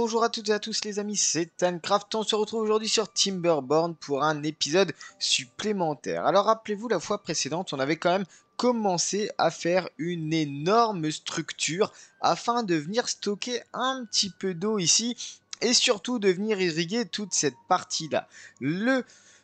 bonjour à toutes et à tous les amis, c'est Tancraft. On se retrouve aujourd'hui sur Timberborn pour un épisode supplémentaire. Alors rappelez-vous, la fois précédente, on avait quand même commencé à faire une énorme structure afin de venir stocker un petit peu d'eau ici et surtout de venir irriguer toute cette partie-là.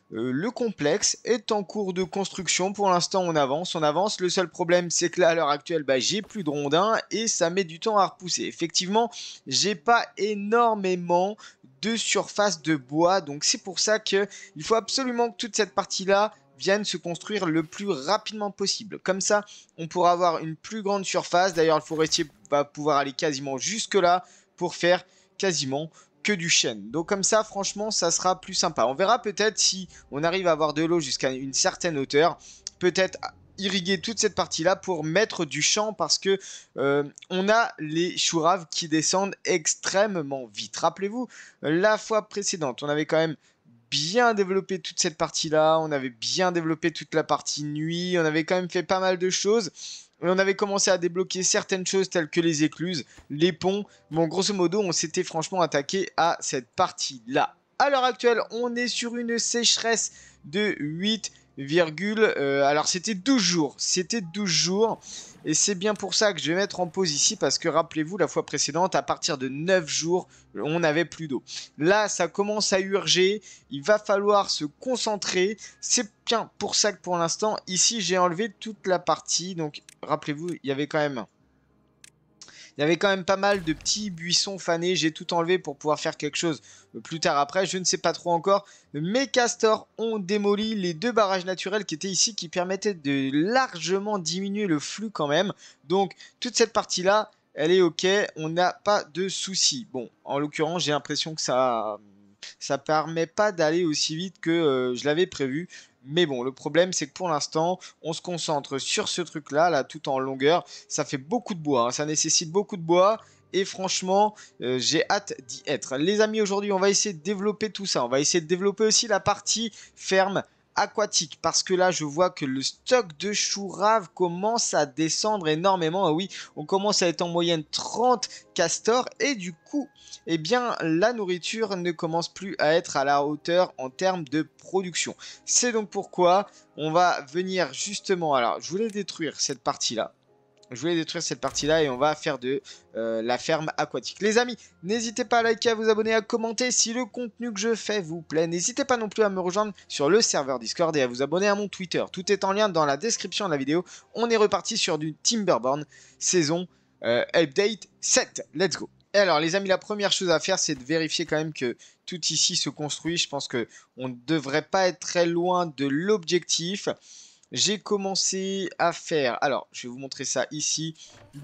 Le complexe est en cours de construction. Pour l'instant, on avance. Le seul problème, c'est que là, à l'heure actuelle, j'ai plus de rondins et ça met du temps à repousser. Effectivement, j'ai pas énormément de surface de bois. Donc, c'est pour ça qu'il faut absolument que toute cette partie-là vienne se construire le plus rapidement possible. Comme ça, on pourra avoir une plus grande surface. D'ailleurs, le forestier va pouvoir aller quasiment jusque-là pour faire quasiment que du chêne. Donc comme ça, franchement, ça sera plus sympa. On verra peut-être si on arrive à avoir de l'eau jusqu'à une certaine hauteur. Peut-être irriguer toute cette partie-là pour mettre du champ parce que on a les chouraves qui descendent extrêmement vite. Rappelez-vous, la fois précédente, on avait quand même bien développé toute cette partie-là. On avait bien développé toute la partie nuit. On avait quand même fait pas mal de choses. Et on avait commencé à débloquer certaines choses telles que les écluses, les ponts. Bon, grosso modo, on s'était franchement attaqué à cette partie-là. À l'heure actuelle, on est sur une sécheresse de 8, alors c'était 12 jours. C'était 12 jours. Et c'est bien pour ça que je vais mettre en pause ici. Parce que rappelez-vous, la fois précédente, à partir de 9 jours, on n'avait plus d'eau. Là, ça commence à urger. Il va falloir se concentrer. C'est bien pour ça que pour l'instant, ici, j'ai enlevé toute la partie. Donc, rappelez-vous, il y avait quand même pas mal de petits buissons fanés. J'ai tout enlevé pour pouvoir faire quelque chose plus tard après. Je ne sais pas trop encore. Mes castors ont démoli les deux barrages naturels qui étaient ici, qui permettaient de largement diminuer le flux quand même. Donc, toute cette partie-là, elle est ok. On n'a pas de soucis. Bon, en l'occurrence, j'ai l'impression que ça permet pas d'aller aussi vite que je l'avais prévu. Mais bon, le problème, c'est que pour l'instant, on se concentre sur ce truc-là, là, tout en longueur. Ça fait beaucoup de bois, hein, ça nécessite beaucoup de bois. Et franchement, j'ai hâte d'y être. Les amis, aujourd'hui, on va essayer de développer tout ça. On va essayer de développer aussi la partie ferme aquatique. Parce que là, je vois que le stock de chourave commence à descendre énormément. Ah oui, on commence à être en moyenne 30 castors. Et du coup, eh bien, la nourriture ne commence plus à être à la hauteur en termes de production. C'est donc pourquoi on va venir justement... Alors, je voulais détruire cette partie-là. Et on va faire de la ferme aquatique. Les amis, n'hésitez pas à liker, à vous abonner, à commenter si le contenu que je fais vous plaît. N'hésitez pas non plus à me rejoindre sur le serveur Discord et à vous abonner à mon Twitter. Tout est en lien dans la description de la vidéo. On est reparti sur du Timberborn saison update 7. Let's go. Et alors les amis, la première chose à faire, c'est de vérifier quand même que tout ici se construit. Je pense qu'on ne devrait pas être très loin de l'objectif. J'ai commencé à faire, alors je vais vous montrer ça ici,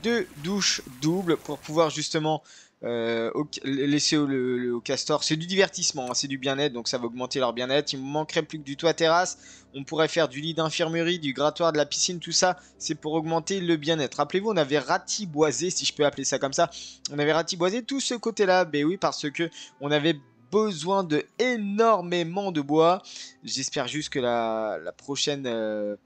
2 douches doubles pour pouvoir justement laisser au castor. C'est du divertissement, hein, c'est du bien-être, donc ça va augmenter leur bien-être. Il me manquerait plus que du toit terrasse. On pourrait faire du lit d'infirmerie, du grattoir, de la piscine, tout ça, c'est pour augmenter le bien-être. Rappelez-vous, on avait ratiboisé, si je peux appeler ça comme ça, on avait ratiboisé tout ce côté-là, ben oui, parce que on avait besoin de énormément de bois. J'espère juste que la prochaine...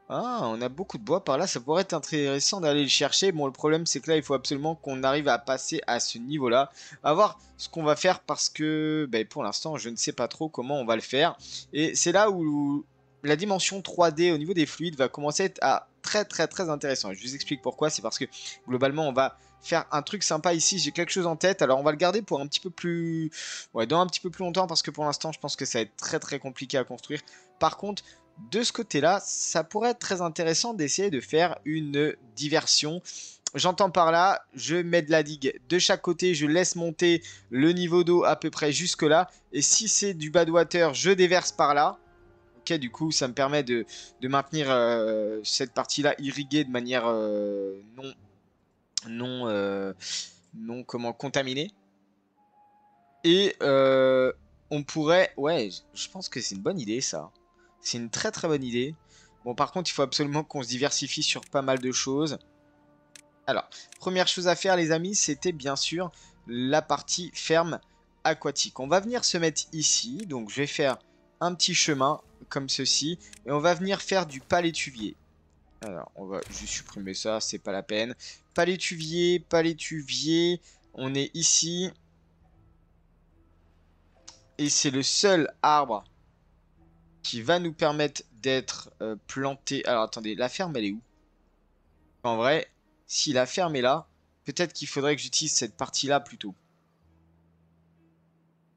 Ah, on a beaucoup de bois par là, ça pourrait être intéressant d'aller le chercher. Bon, le problème c'est que là, il faut absolument qu'on arrive à passer à ce niveau-là. À voir ce qu'on va faire parce que pour l'instant, je ne sais pas trop comment on va le faire. Et c'est là où la dimension 3D au niveau des fluides va commencer à être très intéressant. Je vous explique pourquoi, c'est parce que globalement, on va faire un truc sympa ici. J'ai quelque chose en tête, alors on va le garder pour un petit peu plus... Ouais, dans un petit peu plus longtemps parce que pour l'instant, je pense que ça va être très compliqué à construire. Par contre... De ce côté-là, ça pourrait être très intéressant d'essayer de faire une diversion. J'entends par là, je mets de la digue de chaque côté, je laisse monter le niveau d'eau à peu près jusque là. Et si c'est du bad water, je déverse par là. Ok, du coup, ça me permet de maintenir cette partie-là irriguée de manière non contaminée. Et on pourrait... Ouais, je pense que c'est une bonne idée ça. C'est une très bonne idée. Bon, par contre, il faut absolument qu'on se diversifie sur pas mal de choses. Alors, première chose à faire, les amis, c'était bien sûr la partie ferme aquatique. On va venir se mettre ici. Donc, je vais faire un petit chemin comme ceci. Et on va venir faire du palétuvier. Alors, on va juste supprimer ça, c'est pas la peine. Palétuvier. On est ici. Et c'est le seul arbre qui va nous permettre d'être planté. Alors attendez, la ferme elle est où? En vrai, si la ferme est là, peut-être qu'il faudrait que j'utilise cette partie-là plutôt.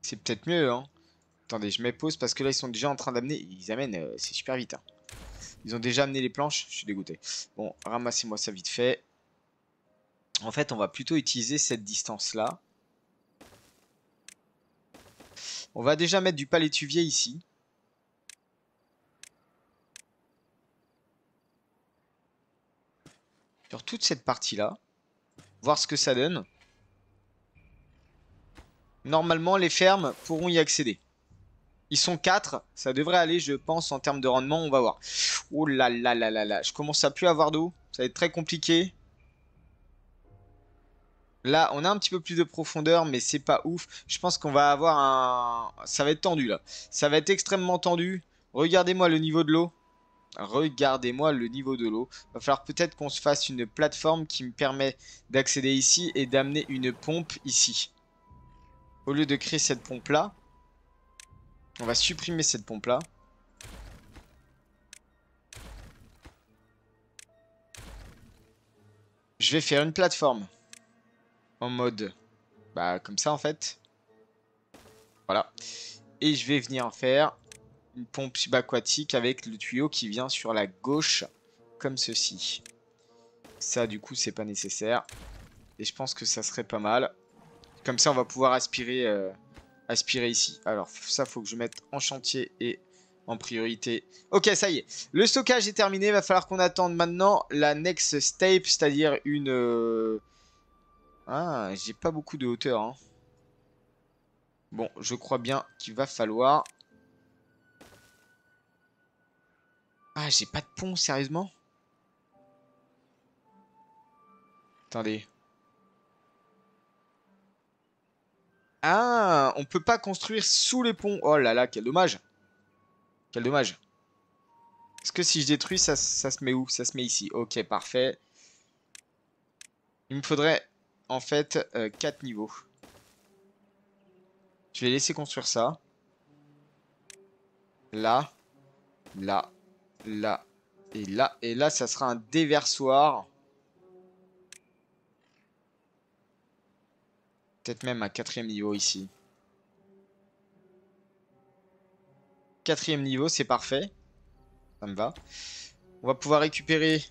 C'est peut-être mieux, hein. Attendez, je mets pause parce que là ils sont déjà en train d'amener. Ils amènent, c'est super vite, hein. Ils ont déjà amené les planches, je suis dégoûté. Bon, ramassez-moi ça vite fait. En fait, on va plutôt utiliser cette distance-là. On va déjà mettre du palétuvier ici. Sur toute cette partie-là. Voir ce que ça donne. Normalement, les fermes pourront y accéder. Ils sont 4. Ça devrait aller, je pense, en termes de rendement. On va voir. Oh là là là là là. Je commence à plus avoir d'eau. Ça va être très compliqué. Là, on a un petit peu plus de profondeur, mais c'est pas ouf. Je pense qu'on va avoir un... Ça va être tendu, là. Ça va être extrêmement tendu. Regardez-moi le niveau de l'eau. Regardez-moi le niveau de l'eau. Va falloir peut-être qu'on se fasse une plateforme qui me permet d'accéder ici et d'amener une pompe ici. Au lieu de créer cette pompe-là, on va supprimer cette pompe-là. Je vais faire une plateforme. En mode... Bah, comme ça, en fait. Voilà. Et je vais venir faire une pompe subaquatique avec le tuyau qui vient sur la gauche. Comme ceci. Ça, du coup, c'est pas nécessaire. Et je pense que ça serait pas mal. Comme ça, on va pouvoir aspirer, aspirer ici. Alors, ça, faut que je mette en chantier et en priorité. Ok, ça y est. Le stockage est terminé. Il va falloir qu'on attende maintenant la next step, c'est-à-dire une... Ah, j'ai pas beaucoup de hauteur, hein. Bon, je crois bien qu'il va falloir... Ah, j'ai pas de pont, sérieusement? Attendez. Ah, on peut pas construire sous les ponts. Oh là là, quel dommage. Quel dommage. Est-ce que si je détruis, ça se met où? Ça se met ici. Ok, parfait. Il me faudrait en fait 4 niveaux. Je vais laisser construire ça. Là, là, là et là. Et là, ça sera un déversoir. Peut-être même un 4e niveau ici. 4e niveau, c'est parfait. Ça me va. On va pouvoir récupérer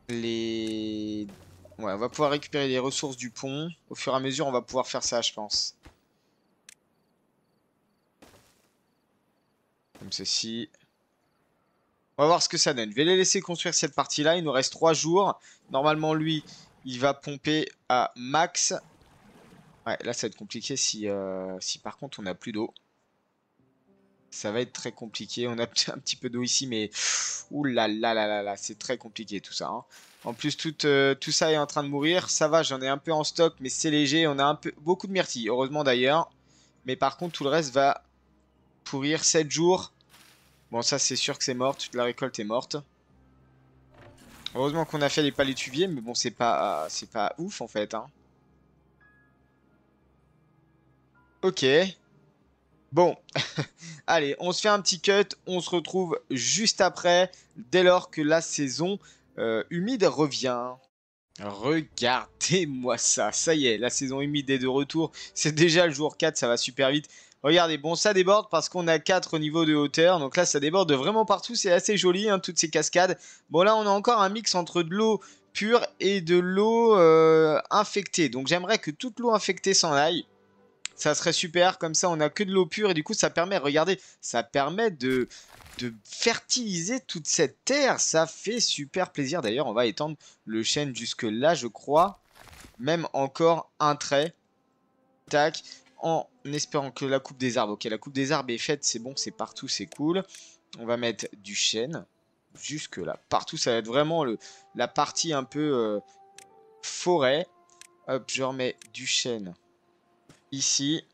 les... Ouais, on va pouvoir récupérer les ressources du pont. Au fur et à mesure, on va pouvoir faire ça, je pense. Comme ceci. On va voir ce que ça donne. Je vais les laisser construire cette partie-là. Il nous reste 3 jours. Normalement, lui, il va pomper à max. Ouais, là, ça va être compliqué si par contre, on n'a plus d'eau. Ça va être très compliqué. On a un petit peu d'eau ici, mais... Ouh là là là là là, c'est très compliqué tout ça, hein. En plus, tout ça est en train de mourir. Ça va, j'en ai un peu en stock, mais c'est léger. On a beaucoup de myrtilles, heureusement d'ailleurs. Mais par contre, tout le reste va pourrir 7 jours. Bon, ça, c'est sûr que c'est mort. Toute la récolte est morte. Heureusement qu'on a fait les palétuviers, mais bon, c'est pas ouf en fait, hein. Ok. Bon. Allez, on se fait un petit cut. On se retrouve juste après, dès lors que la saison humide revient. Regardez-moi ça. Ça y est, la saison humide est de retour. C'est déjà le jour 4, ça va super vite. Regardez, bon, ça déborde parce qu'on a 4 niveaux de hauteur. Donc là, ça déborde de vraiment partout. C'est assez joli, hein, toutes ces cascades. Bon, là, on a encore un mix entre de l'eau pure et de l'eau infectée. Donc j'aimerais que toute l'eau infectée s'en aille. Ça serait super. Comme ça, on a que de l'eau pure. Et du coup, ça permet, regardez, ça permet de fertiliser toute cette terre. Ça fait super plaisir. D'ailleurs, on va étendre le chêne jusque là, je crois. Même encore un trait. Tac. En espérant que la coupe des arbres. Ok, la coupe des arbres est faite. C'est bon, c'est partout, c'est cool. On va mettre du chêne. Jusque là. Partout, ça va être vraiment la partie un peu forêt. Hop, je remets du chêne ici.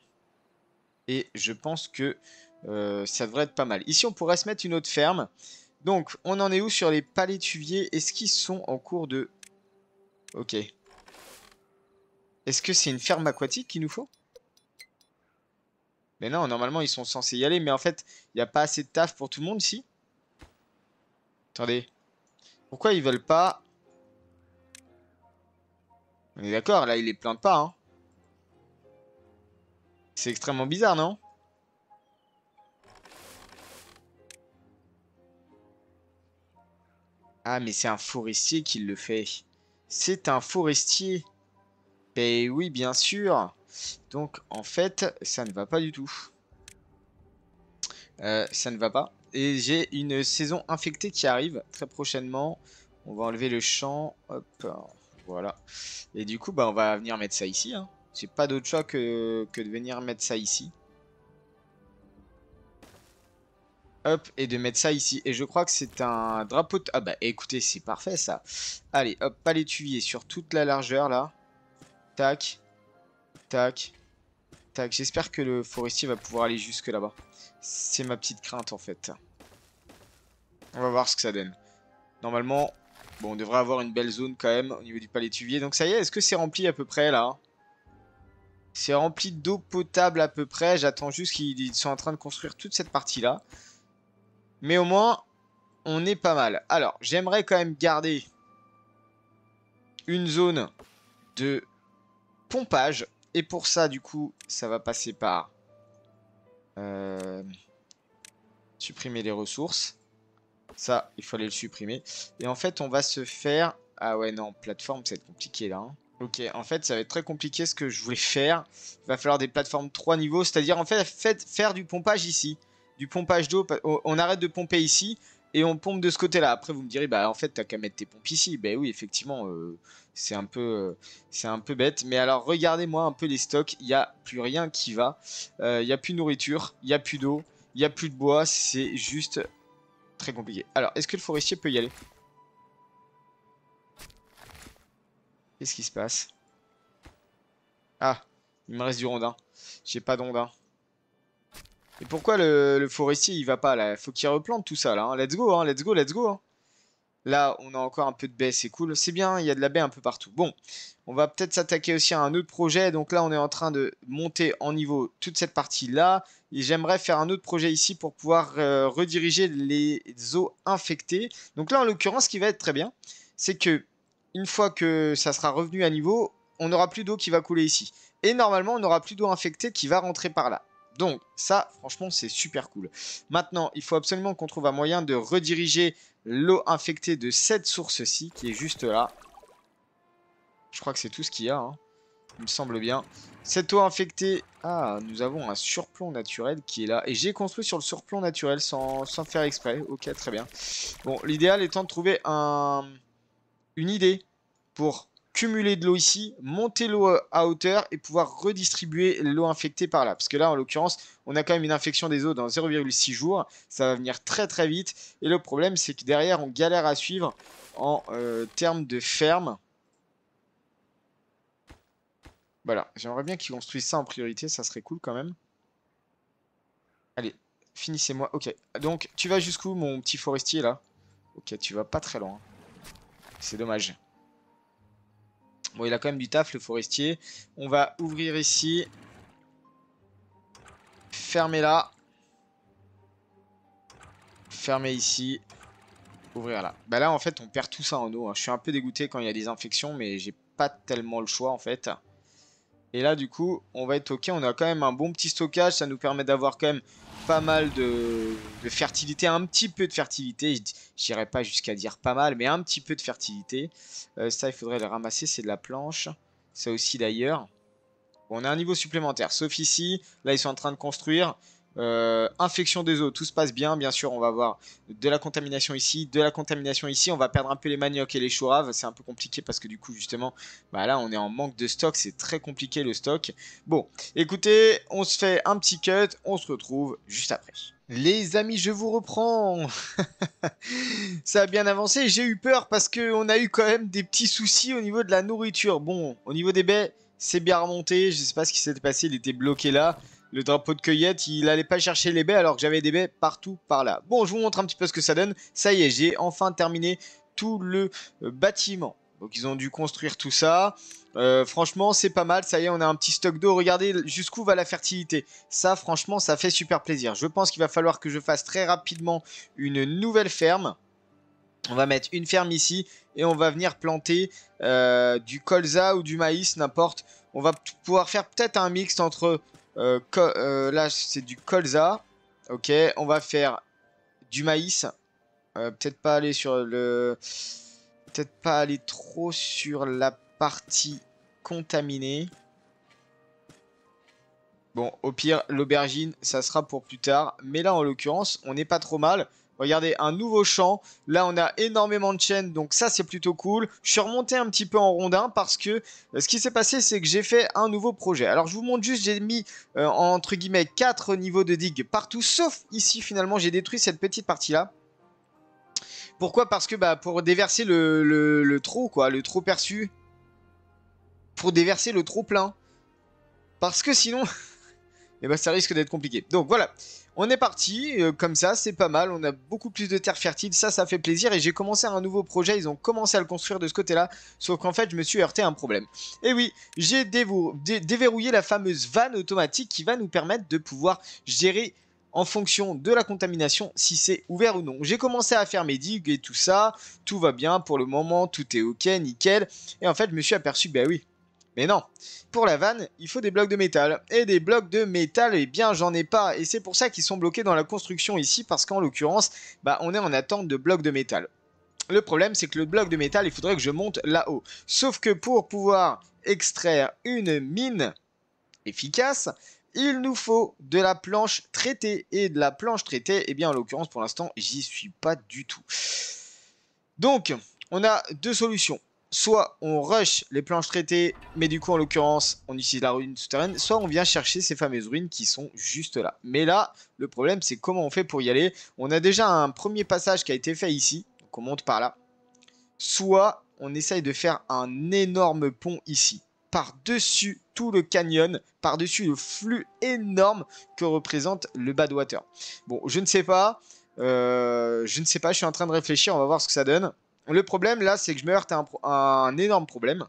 Et je pense que ça devrait être pas mal. Ici, on pourrait se mettre une autre ferme. Donc, on en est où sur les palétuviers? Est-ce qu'ils sont en cours de... Ok. Est-ce que c'est une ferme aquatique qu'il nous faut? Mais non, normalement, ils sont censés y aller. Mais en fait, il n'y a pas assez de taf pour tout le monde ici. Attendez. Pourquoi ils veulent pas... On est d'accord, là, ils les plantent pas, hein. C'est extrêmement bizarre, non? Ah, mais c'est un forestier qui le fait. C'est un forestier. Ben oui, bien sûr. Donc, en fait, ça ne va pas du tout. Ça ne va pas. Et j'ai une saison infectée qui arrive très prochainement. On va enlever le champ. Hop, voilà. Et du coup, bah, on va venir mettre ça ici, hein. J'ai pas d'autre choix que de venir mettre ça ici. Hop, et de mettre ça ici. Et je crois que c'est un drapeau de... Ah bah écoutez, c'est parfait ça. Allez, hop, pas l'étuvier sur toute la largeur là. Tac, tac, tac. J'espère que le forestier va pouvoir aller jusque là-bas. C'est ma petite crainte en fait. On va voir ce que ça donne. Normalement, bon, on devrait avoir une belle zone quand même au niveau du palétuvier. Donc ça y est, est-ce que c'est rempli à peu près là? C'est rempli d'eau potable à peu près. J'attends juste qu'ils sont en train de construire toute cette partie-là. Mais au moins, on est pas mal. Alors, j'aimerais quand même garder une zone de pompage. Et pour ça, du coup, ça va passer par supprimer les ressources. Ça, il fallait le supprimer. Et en fait, on va se faire... Ah ouais, non, plateforme, ça va être compliqué là, hein. Ok, en fait, ça va être très compliqué ce que je voulais faire. Il va falloir des plateformes 3 niveaux, c'est-à-dire en fait, faire du pompage ici. Du pompage d'eau, on arrête de pomper ici et on pompe de ce côté-là. Après, vous me direz, bah en fait, t'as qu'à mettre tes pompes ici. Ben oui, effectivement, c'est un peu bête. Mais alors, regardez-moi un peu les stocks, il n'y a plus rien qui va. Il n'y a plus de nourriture, il n'y a plus d'eau, il n'y a plus de bois, c'est juste très compliqué. Alors, est-ce que le forestier peut y aller? Qu'est-ce qui se passe? Ah, il me reste du rondin. J'ai pas d'ondin. Et pourquoi le forestier il va pas là? Faut qu'il replante tout ça là, hein. Let's go, hein, let's go, let's go, hein. Là, on a encore un peu de baie, c'est cool. C'est bien, il y a de la baie un peu partout. Bon, on va peut-être s'attaquer aussi à un autre projet. Donc là, on est en train de monter en niveau toute cette partie-là. Et j'aimerais faire un autre projet ici pour pouvoir rediriger les eaux infectées. Donc là, en l'occurrence, ce qui va être très bien, c'est que une fois que ça sera revenu à niveau, on n'aura plus d'eau qui va couler ici. Et normalement, on n'aura plus d'eau infectée qui va rentrer par là. Donc ça, franchement, c'est super cool. Maintenant, il faut absolument qu'on trouve un moyen de rediriger l'eau infectée de cette source-ci, qui est juste là. Je crois que c'est tout ce qu'il y a, hein. Il me semble bien. Cette eau infectée... Ah, nous avons un surplomb naturel qui est là. Et j'ai construit sur le surplomb naturel sans faire exprès. Ok, très bien. Bon, l'idéal étant de trouver une idée pour cumuler de l'eau ici, monter l'eau à hauteur et pouvoir redistribuer l'eau infectée par là. Parce que là, en l'occurrence, on a quand même une infection des eaux dans 0,6 jours. Ça va venir très très vite. Et le problème, c'est que derrière, on galère à suivre en termes de ferme. Voilà, j'aimerais bien qu'ils construisent ça en priorité, ça serait cool quand même. Allez, finissez-moi. Ok, donc tu vas jusqu'où mon petit forestier là? Ok, tu vas pas très loin. C'est dommage. Bon, il a quand même du taf, le forestier. On va ouvrir ici. Fermer là. Fermer ici. Ouvrir là. Bah là, en fait, on perd tout ça en eau, hein. Je suis un peu dégoûté quand il y a des infections, mais j'ai pas tellement le choix, en fait. Et là, du coup, on va être ok. On a quand même un bon petit stockage. Ça nous permet d'avoir quand même pas mal de fertilité. Un petit peu de fertilité. J'irai pas jusqu'à dire pas mal, mais un petit peu de fertilité. Ça, il faudrait le ramasser. C'est de la planche. Ça aussi, d'ailleurs. Bon, on a un niveau supplémentaire. Sauf ici. Là, ils sont en train de construire. Infection des eaux, tout se passe bien sûr on va avoir de la contamination ici, de la contamination ici, on va perdre un peu les maniocs et les chouraves, c'est un peu compliqué parce que du coup justement, bah là on est en manque de stock, c'est très compliqué le stock. Bon, écoutez, on se fait un petit cut, on se retrouve juste après. Les amis, je vous reprends. Ça a bien avancé, j'ai eu peur parce qu'on a eu quand même des petits soucis au niveau de la nourriture. Bon, au niveau des baies, c'est bien remonté, je sais pas ce qui s'est passé, il était bloqué là. Le drapeau de cueillette, il allait pas chercher les baies alors que j'avais des baies partout par là. Bon, je vous montre un petit peu ce que ça donne. Ça y est, j'ai enfin terminé tout le bâtiment. Donc ils ont dû construire tout ça. Franchement, c'est pas mal. Ça y est, on a un petit stock d'eau. Regardez jusqu'où va la fertilité. Ça, franchement, ça fait super plaisir. Je pense qu'il va falloir que je fasse très rapidement une nouvelle ferme. On va mettre une ferme ici et on va venir planter du colza ou du maïs, n'importe. On va pouvoir faire peut-être un mix entre... là, c'est du colza. Ok, on va faire du maïs. Peut-être pas aller sur le... Peut-être pas aller trop sur la partie contaminée. Bon, au pire, l'aubergine, ça sera pour plus tard. Mais là, en l'occurrence, on n'est pas trop mal. Regardez, un nouveau champ. Là, on a énormément de chênes, donc ça, c'est plutôt cool. Je suis remonté un petit peu en rondin parce que ce qui s'est passé, c'est que j'ai fait un nouveau projet. Alors, je vous montre juste, j'ai mis, entre guillemets, 4 niveaux de digue partout, sauf ici, finalement, j'ai détruit cette petite partie-là. Pourquoi? Parce que bah, pour déverser le trop, quoi, le trop perçu. Pour déverser le trop plein. Parce que sinon... et bah, ça risque d'être compliqué. Donc voilà, on est parti, comme ça, c'est pas mal, on a beaucoup plus de terre fertile, ça fait plaisir, et j'ai commencé un nouveau projet, ils ont commencé à le construire de ce côté-là, sauf qu'en fait, je me suis heurté à un problème. Et oui, j'ai déverrouillé la fameuse vanne automatique qui va nous permettre de pouvoir gérer en fonction de la contamination, si c'est ouvert ou non. J'ai commencé à faire mes digues et tout ça, tout va bien pour le moment, tout est ok, nickel, et en fait, je me suis aperçu, bah oui, mais non, pour la vanne, il faut des blocs de métal. Et des blocs de métal, eh bien, j'en ai pas. Et c'est pour ça qu'ils sont bloqués dans la construction ici, parce qu'en l'occurrence, bah, on est en attente de blocs de métal. Le problème, c'est que le bloc de métal, il faudrait que je monte là-haut. Sauf que pour pouvoir extraire une mine efficace, il nous faut de la planche traitée. Et de la planche traitée, eh bien, en l'occurrence, pour l'instant, j'y suis pas du tout. Donc, on a deux solutions. Soit on rush les planches traitées, mais du coup en l'occurrence on utilise la ruine souterraine, soit on vient chercher ces fameuses ruines qui sont juste là. Mais là, le problème c'est comment on fait pour y aller. On a déjà un premier passage qui a été fait ici, donc on monte par là. Soit on essaye de faire un énorme pont ici, par-dessus tout le canyon, par-dessus le flux énorme que représente le Badwater. Bon, je ne sais pas, je suis en train de réfléchir, on va voir ce que ça donne. Le problème là, c'est que je me heurte à un énorme problème.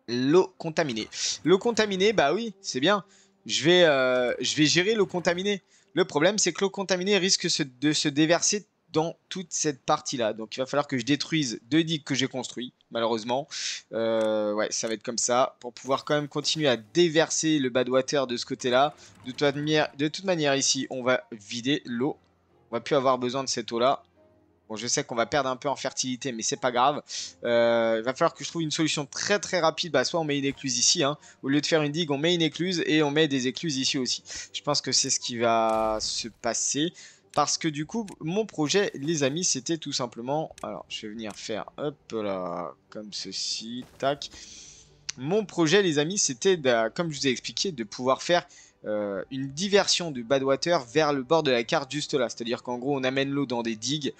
L'eau contaminée. L'eau contaminée, bah oui, c'est bien. Je vais gérer l'eau contaminée. Le problème, c'est que l'eau contaminée risque de se déverser dans toute cette partie-là. Donc il va falloir que je détruise deux digues que j'ai construites, malheureusement. Ouais, ça va être comme ça. Pour pouvoir quand même continuer à déverser le Badwater de ce côté-là. De toute manière, ici, on va vider l'eau. On va plus avoir besoin de cette eau-là. Bon, je sais qu'on va perdre un peu en fertilité, mais c'est pas grave. Il va falloir que je trouve une solution très très rapide. Bah, soit on met une écluse ici, hein. Au lieu de faire une digue, on met une écluse et on met des écluses ici aussi. Je pense que c'est ce qui va se passer. Parce que du coup, mon projet, les amis, c'était tout simplement... Alors, je vais venir faire, hop là, comme ceci, tac. Mon projet, les amis, c'était, comme je vous ai expliqué, de pouvoir faire... une diversion de Badwater vers le bord de la carte juste là. C'est-à-dire qu'en gros, on amène l'eau dans des digues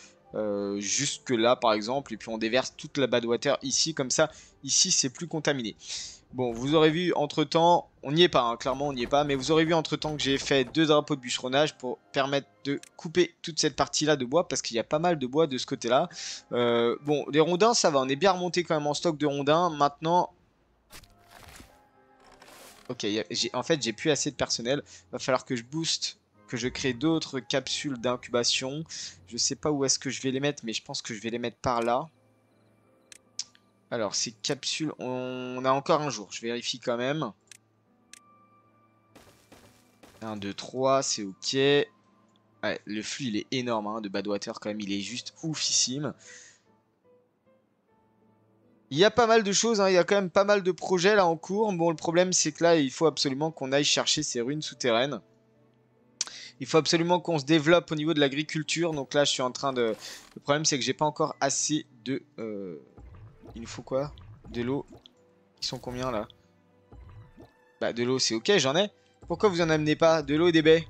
jusque là par exemple, et puis on déverse toute la Badwater ici, comme ça, ici c'est plus contaminé. Bon, vous aurez vu entre temps, on n'y est pas, hein, clairement on n'y est pas, mais vous aurez vu entre temps que j'ai fait 2 drapeaux de bûcheronnage pour permettre de couper toute cette partie là de bois, parce qu'il y a pas mal de bois de ce côté là. Bon, les rondins ça va, on est bien remonté quand même en stock de rondins. Maintenant, ok, en fait j'ai plus assez de personnel, va falloir que je booste, que je crée d'autres capsules d'incubation. Je sais pas où est-ce que je vais les mettre, mais je pense que je vais les mettre par là. Alors ces capsules, on a encore un jour, je vérifie quand même. 1, 2, 3, c'est ok. Ouais, le flux il est énorme hein, de Badwater quand même, il est juste oufissime. Il y a pas mal de choses, hein, il y a quand même pas mal de projets là en cours. Bon, le problème c'est que là il faut absolument qu'on aille chercher ces ruines souterraines. Il faut absolument qu'on se développe au niveau de l'agriculture. Donc là, je suis en train de... Le problème, c'est que j'ai pas encore assez de... Il nous faut quoi? De l'eau. Ils sont combien, là? Bah, de l'eau, c'est ok, j'en ai. Pourquoi vous en amenez pas? De l'eau et des baies.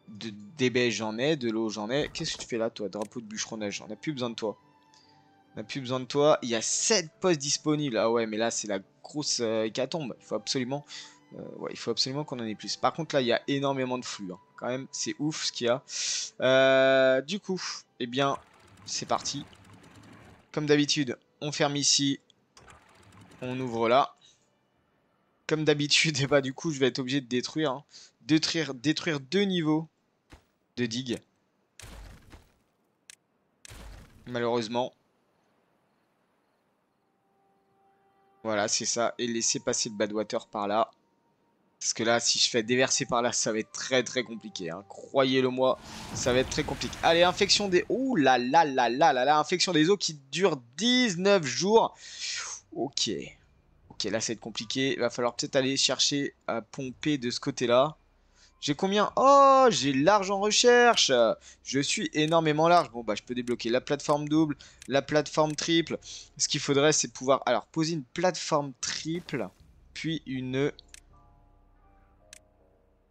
Des baies, j'en ai. De l'eau, j'en ai. Qu'est-ce que tu fais là, toi? Drapeau de bûcheronnage. On n'a plus besoin de toi. On n'a plus besoin de toi. Il y a 7 postes disponibles. Ah ouais, mais là, c'est la grosse hécatombe. Il faut absolument... ouais, il faut absolument qu'on en ait plus. Par contre, là, il y a énormément de flux. Hein. Quand même, c'est ouf ce qu'il y a. Du coup, eh bien, c'est parti. Comme d'habitude, on ferme ici. On ouvre là. Comme d'habitude, et bah du coup, je vais être obligé de détruire. Hein. Détruire 2 niveaux de digue. Malheureusement. Voilà, c'est ça. Et laisser passer le Badwater par là. Parce que là, si je fais déverser par là, ça va être très très compliqué. Hein. Croyez-le moi, ça va être très compliqué. Allez, infection des... Ouh là là là là là là. Infection des eaux qui dure 19 jours. Ok. Ok, là, ça va être compliqué. Il va falloir peut-être aller chercher à pomper de ce côté-là. J'ai combien? Oh, j'ai large en recherche. Je suis énormément large. Bon, bah, je peux débloquer la plateforme double, la plateforme triple. Ce qu'il faudrait, c'est pouvoir... Alors, poser une plateforme triple, puis une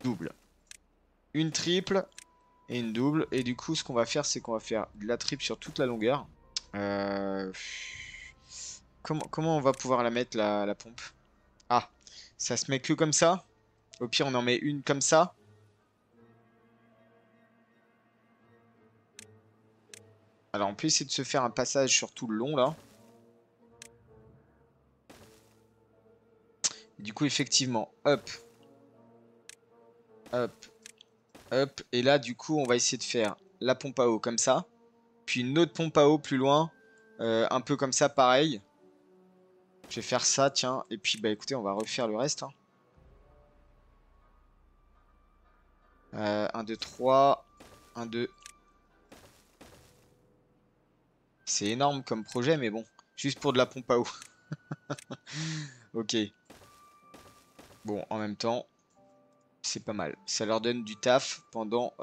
double. Une triple et une double. Et du coup, ce qu'on va faire, c'est qu'on va faire de la triple sur toute la longueur. Euh... Comment on va pouvoir la mettre, la pompe? Ah, ça se met que comme ça. Au pire, on en met une comme ça. Alors, on peut essayer de se faire un passage sur tout le long, là. Du coup, effectivement, hop, hop, hop. Et là, du coup, on va essayer de faire la pompe à eau comme ça. Puis une autre pompe à eau plus loin. Un peu comme ça, pareil. Je vais faire ça, tiens. Et puis, bah écoutez, on va refaire le reste. Hein. 1, 2, 3. 1, 2. C'est énorme comme projet, mais bon. Juste pour de la pompe à eau. Ok. Bon, en même temps, c'est pas mal. Ça leur donne du taf pendant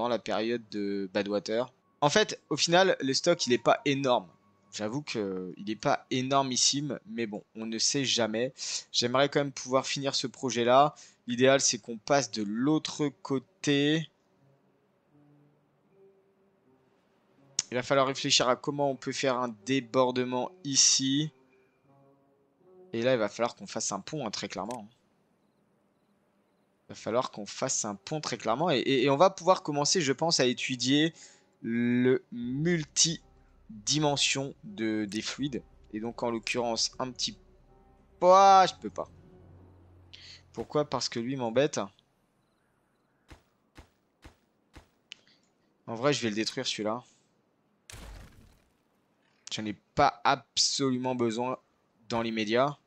la période de Badwater. En fait, au final, le stock, il est pas énorme. J'avoue qu'il n'est pas énormissime, mais bon, on ne sait jamais. J'aimerais quand même pouvoir finir ce projet-là. L'idéal, c'est qu'on passe de l'autre côté. Il va falloir réfléchir à comment on peut faire un débordement ici. Et là, il va falloir qu'on fasse un pont, hein, très clairement. Il va falloir qu'on fasse un pont, très clairement. Et on va pouvoir commencer, je pense, à étudier le multidimension des fluides. Et donc, en l'occurrence, un petit... Ah, je peux pas. Pourquoi? Parce que lui m'embête. En vrai, je vais le détruire, celui-là. J'en ai pas absolument besoin dans l'immédiat.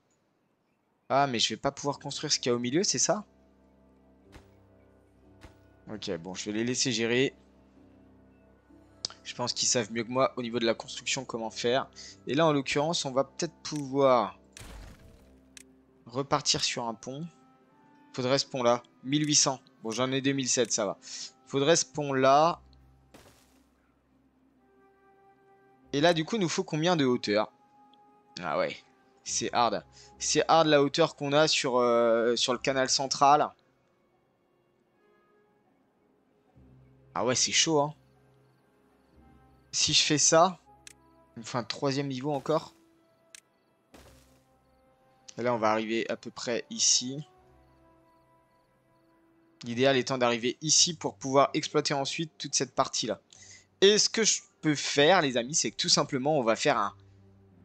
Ah, mais je vais pas pouvoir construire ce qu'il y a au milieu, c'est ça? Ok, bon, je vais les laisser gérer. Je pense qu'ils savent mieux que moi au niveau de la construction comment faire. Et là, en l'occurrence, on va peut-être pouvoir repartir sur un pont. Faudrait ce pont-là. 1800. Bon, j'en ai 2007, ça va. Faudrait ce pont-là. Et là, du coup, il nous faut combien de hauteur? Ah ouais, c'est hard. C'est hard la hauteur qu'on a sur le canal central. Ah ouais, c'est chaud, hein. Si je fais ça, il me faut un 3e niveau encore. Et là, on va arriver à peu près ici. L'idéal étant d'arriver ici pour pouvoir exploiter ensuite toute cette partie-là. Et ce que je peux faire, les amis, c'est que tout simplement, on va faire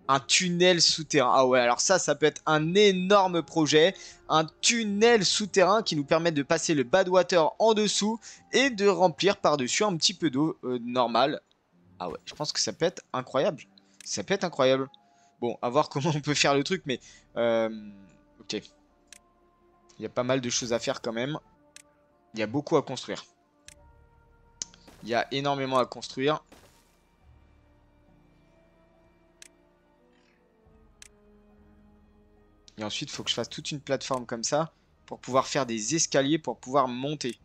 un tunnel souterrain. Ah ouais, alors ça peut être un énorme projet. Un tunnel souterrain qui nous permet de passer le Badwater en dessous et de remplir par-dessus un petit peu d'eau normale. Ah ouais, je pense que ça peut être incroyable. Ça peut être incroyable. Bon, à voir comment on peut faire le truc, mais... ok. Il y a pas mal de choses à faire quand même. Il y a beaucoup à construire. Il y a énormément à construire. Et ensuite, il faut que je fasse toute une plateforme comme ça pour pouvoir faire des escaliers pour pouvoir monter.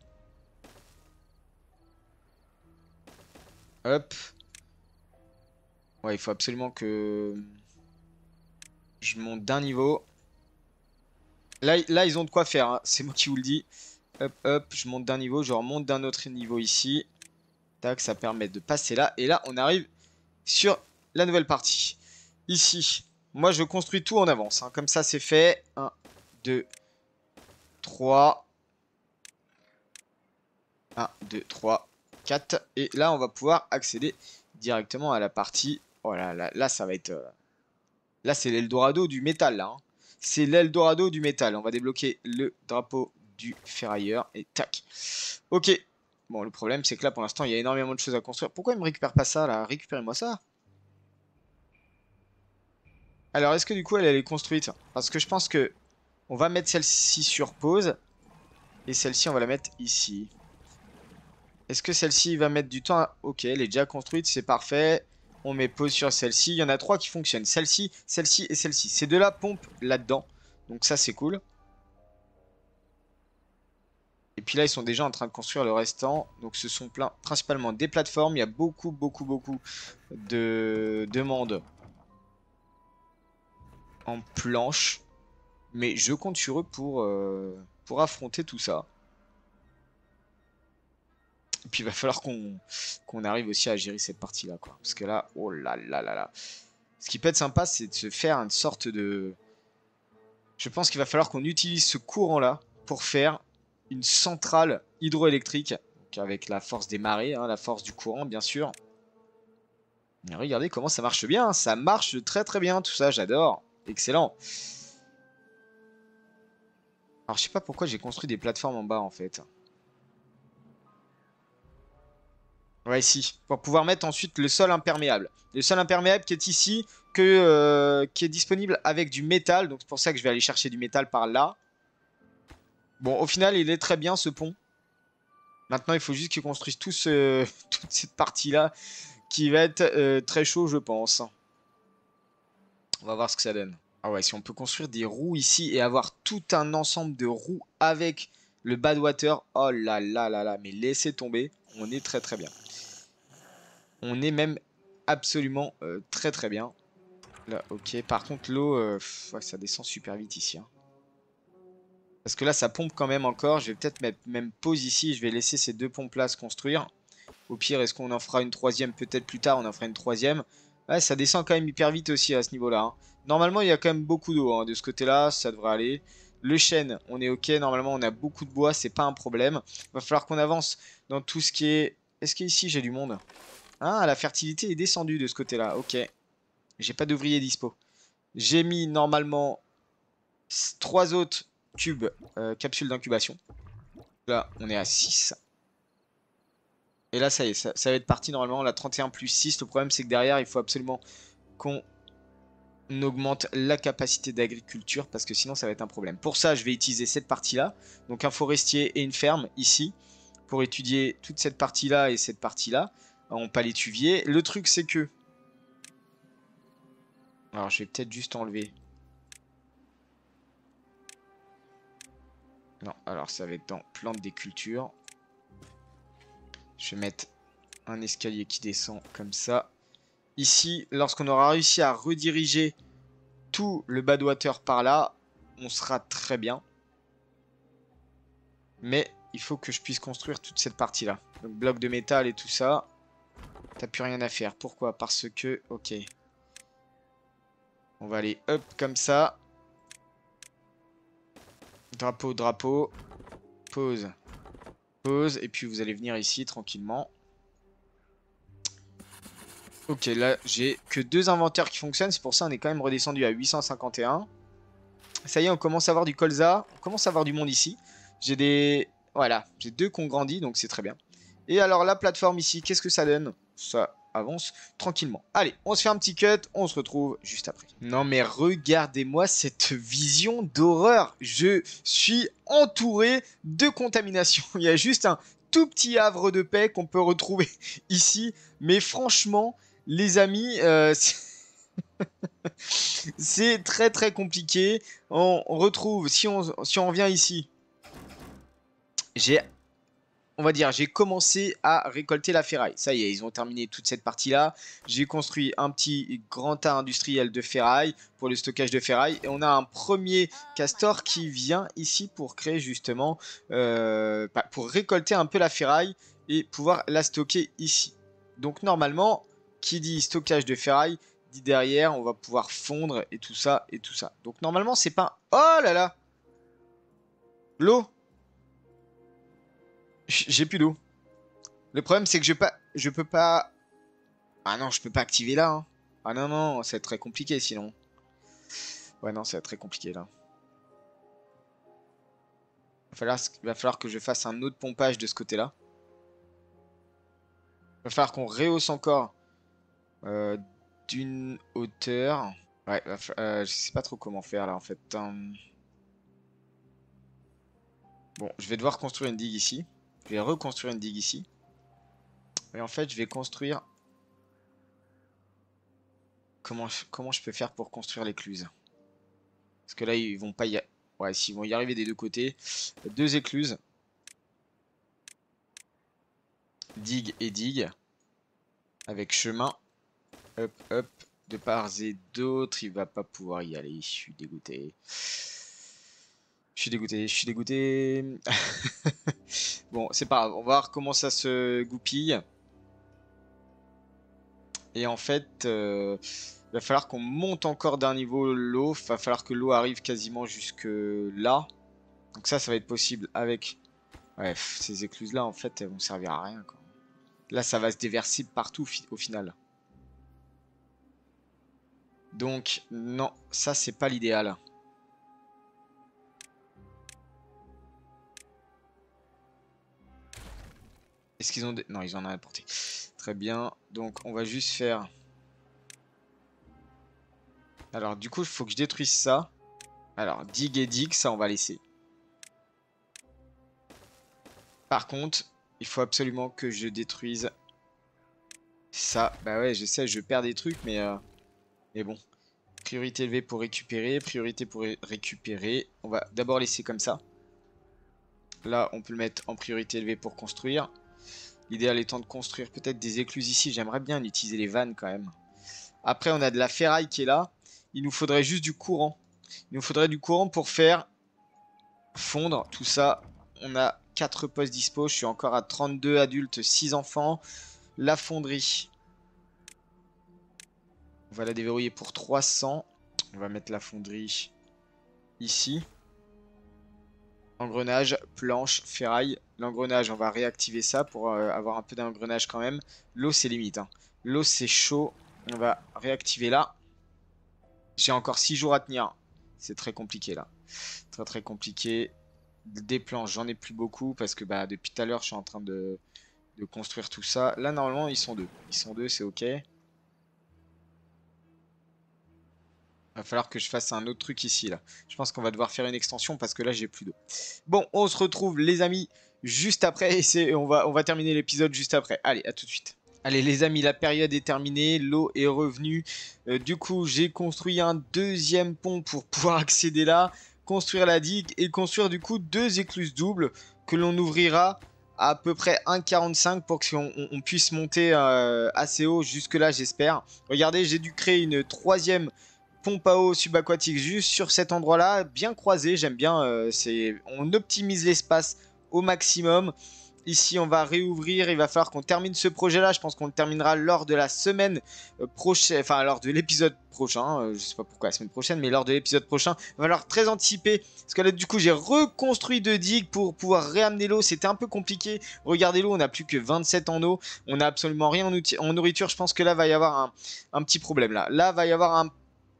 Hop. Ouais, il faut absolument que je monte d'un niveau. Là, ils ont de quoi faire, hein. C'est moi qui vous le dis. Hop, hop, je monte d'un niveau, je remonte d'un autre niveau ici. Tac, ça permet de passer là. Et là, on arrive sur la nouvelle partie. Ici, moi, je construis tout en avance. Hein. Comme ça, c'est fait. 1, 2, 3. 1, 2, 3, 4. Et là, on va pouvoir accéder directement à la partie Oh là, ça va être... Là, c'est l'Eldorado du métal, là. Hein. C'est l'Eldorado du métal. On va débloquer le drapeau du ferrailleur. Et tac. Ok. Bon, le problème, c'est que là, pour l'instant, il y a énormément de choses à construire. Pourquoi il me récupère pas ça, là? Récupérez-moi ça. Alors, est-ce que du coup, elle est construite? Parce que je pense que on va mettre celle-ci sur pause. Et celle-ci, on va la mettre ici. Est-ce que celle-ci va mettre du temps Ok, elle est déjà construite, c'est parfait. On met pause sur celle-ci. Il y en a trois qui fonctionnent. Celle-ci, celle-ci et celle-ci. Ces deux-là pompent là-dedans. Donc ça, c'est cool. Et puis là, ils sont déjà en train de construire le restant. Donc ce sont principalement des plateformes. Il y a beaucoup de demandes en planche. Mais je compte sur eux pour affronter tout ça. Et puis il va falloir qu'on arrive aussi à gérer cette partie-là, quoi. Parce que là, oh là là là là. Ce qui peut être sympa, c'est de se faire une sorte de... Je pense qu'il va falloir qu'on utilise ce courant-là pour faire une centrale hydroélectrique. Donc avec la force des marées, hein, la force du courant, bien sûr. Et regardez comment ça marche bien. Hein. Ça marche très bien, tout ça, j'adore. Excellent. Alors je sais pas pourquoi j'ai construit des plateformes en bas, en fait. Ouais, ici. Pour pouvoir mettre ensuite le sol imperméable. Le sol imperméable qui est ici, qui est disponible avec du métal. Donc c'est pour ça que je vais aller chercher du métal par là. Bon, au final, il est très bien ce pont. Maintenant, il faut juste qu'ils construisent toute cette partie-là qui va être très chaud, je pense. On va voir ce que ça donne. Ah ouais, si on peut construire des roues ici et avoir tout un ensemble de roues avec le Badwater. Oh là là là là, mais laissez tomber. On est très bien. On est même absolument très bien. Là, ok. Par contre, l'eau, ouais, ça descend super vite ici. Hein. Parce que là, ça pompe quand même encore. Je vais peut-être mettre même pause ici. Je vais laisser ces deux pompes-là se construire. Au pire, est-ce qu'on en fera une troisième? Peut-être plus tard, on en fera une troisième. Ouais, ça descend quand même hyper vite aussi à ce niveau-là. Hein. Normalement, il y a quand même beaucoup d'eau. Hein. De ce côté-là, ça devrait aller. Le chêne, on est ok. Normalement, on a beaucoup de bois. C'est pas un problème. Il va falloir qu'on avance dans tout ce qui est... Est-ce qu'ici, j'ai du monde? Ah, la fertilité est descendue de ce côté-là. Ok. J'ai pas d'ouvrier dispo. J'ai mis normalement 3 autres cubes capsules d'incubation. Là, on est à 6. Et là, ça y est, ça va être parti normalement. La 31 plus 6. Le problème, c'est que derrière, il faut absolument qu'on augmente la capacité d'agriculture parce que sinon, ça va être un problème. Pour ça, je vais utiliser cette partie-là. Donc, un forestier et une ferme ici pour étudier toute cette partie-là et cette partie-là en palétuvier. Le truc, c'est que... Alors, je vais peut-être juste enlever... Non, alors ça va être dans plantes des cultures. Je vais mettre un escalier qui descend comme ça. Ici, lorsqu'on aura réussi à rediriger tout le Badwater par là, on sera très bien. Mais il faut que je puisse construire toute cette partie-là. Donc bloc de métal et tout ça. T'as plus rien à faire. Pourquoi? Parce que... Ok. On va aller hop comme ça. Drapeau, drapeau. Pause. Pause. Et puis vous allez venir ici tranquillement. Ok, là j'ai que 2 inventaires qui fonctionnent. C'est pour ça on est quand même redescendu à 851. Ça y est, on commence à avoir du colza. On commence à avoir du monde ici. J'ai des... Voilà, j'ai 2 qui ont grandi, donc c'est très bien. Et alors la plateforme ici, qu'est-ce que ça donne? Ça avance tranquillement. Allez, on se fait un petit cut, on se retrouve juste après. Non mais regardez-moi cette vision d'horreur. Je suis entouré de contamination. Il y a juste un tout petit havre de paix qu'on peut retrouver ici. Mais franchement, les amis, c'est très compliqué. On retrouve, si on revient ici, on va dire, j'ai commencé à récolter la ferraille. Ça y est, ils ont terminé toute cette partie-là. J'ai construit un petit grand tas industriel de ferraille pour le stockage de ferraille. Et on a un premier castor qui vient ici pour créer justement, pour récolter un peu la ferraille et pouvoir la stocker ici. Donc normalement, qui dit stockage de ferraille, dit derrière, on va pouvoir fondre et tout ça et tout ça. Donc normalement, c'est pas... Oh là là! L'eau! J'ai plus d'eau. Le problème, c'est que je peux pas... Ah non, je peux pas activer là. Hein. Ah non, non, ça va être très compliqué sinon. Ouais, non, ça va être très compliqué là. Va falloir que je fasse un autre pompage de ce côté-là. Va falloir qu'on rehausse encore euh, d'une hauteur. Ouais, je sais pas trop comment faire là en fait. Bon, je vais devoir construire une digue ici. Je vais reconstruire une digue ici. Et en fait, je vais construire... Comment je peux faire pour construire l'écluse? Parce que là, ils vont pas y... Ouais, s'ils vont y arriver des deux côtés. Deux écluses. Digue et digue. Avec chemin. Hop, hop. De part et d'autre, il va pas pouvoir y aller. Je suis dégoûté. Je suis dégoûté, je suis dégoûté. Bon, c'est pas grave. On va voir comment ça se goupille. Et en fait, il va falloir qu'on monte encore d'un niveau l'eau. Il va falloir que l'eau arrive quasiment jusque là. Donc ça va être possible avec... Ouais, ces écluses-là, en fait, elles vont servir à rien, quoi. Là, ça va se déverser partout au final. Donc, non, ça, c'est pas l'idéal. Est-ce qu'ils ont... Non, ils en ont apporté. Très bien. Donc, on va juste faire... Alors, du coup, il faut que je détruise ça. Alors, digue et digue, ça, on va laisser. Par contre, il faut absolument que je détruise ça. Bah ouais, je sais, je perds des trucs, mais bon. Priorité élevée pour récupérer. Priorité pour récupérer. On va d'abord laisser comme ça. Là, on peut le mettre en priorité élevée pour construire. L'idéal étant de construire peut-être des écluses ici. J'aimerais bien utiliser les vannes quand même. Après, on a de la ferraille qui est là. Il nous faudrait juste du courant. Il nous faudrait du courant pour faire fondre tout ça. On a 4 postes dispo. Je suis encore à 32 adultes, 6 enfants. La fonderie. On va la déverrouiller pour 300. On va mettre la fonderie ici. Engrenage, planche, ferraille. L'engrenage, on va réactiver ça pour avoir un peu d'engrenage quand même. L'eau, c'est limite, hein. L'eau, c'est chaud. On va réactiver là. J'ai encore 6 jours à tenir. C'est très compliqué là. Très très compliqué. Des planches, j'en ai plus beaucoup parce que bah, depuis tout à l'heure, je suis en train de construire tout ça. Là, normalement, ils sont deux. Ils sont deux, c'est ok. Va falloir que je fasse un autre truc ici là. Je pense qu'on va devoir faire une extension parce que là j'ai plus d'eau. Bon, on se retrouve les amis juste après et on va terminer l'épisode juste après. Allez, à tout de suite. Allez les amis, la période est terminée, l'eau est revenue. Du coup, j'ai construit un deuxième pont pour pouvoir accéder là, construire la digue et construire du coup 2 écluses doubles que l'on ouvrira à peu près 1,45 pour qu'on puisse monter assez haut jusque là j'espère. Regardez, j'ai dû créer une troisième pompe à eau subaquatique juste sur cet endroit là, bien croisé, j'aime bien, on optimise l'espace au maximum. Ici on va réouvrir, il va falloir qu'on termine ce projet là, je pense qu'on le terminera lors de la semaine prochaine, enfin lors de l'épisode prochain, je sais pas pourquoi la semaine prochaine, mais lors de l'épisode prochain, il va falloir très anticiper, parce que là du coup j'ai reconstruit 2 digues pour pouvoir réamener l'eau, c'était un peu compliqué, regardez l'eau, on n'a plus que 27 en eau, on n'a absolument rien en nourriture, je pense que là va y avoir un petit problème là va y avoir un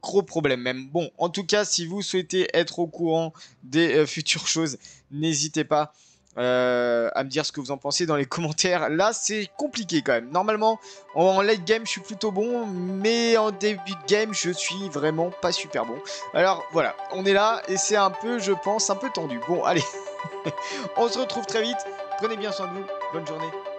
gros problème même. Bon, en tout cas, si vous souhaitez être au courant des futures choses, n'hésitez pas à me dire ce que vous en pensez dans les commentaires. Là, c'est compliqué quand même. Normalement, en late game, je suis plutôt bon, mais en début de game, je suis vraiment pas super bon. Alors voilà, on est là et c'est un peu, je pense, un peu tendu. Bon, allez, on se retrouve très vite. Prenez bien soin de vous. Bonne journée.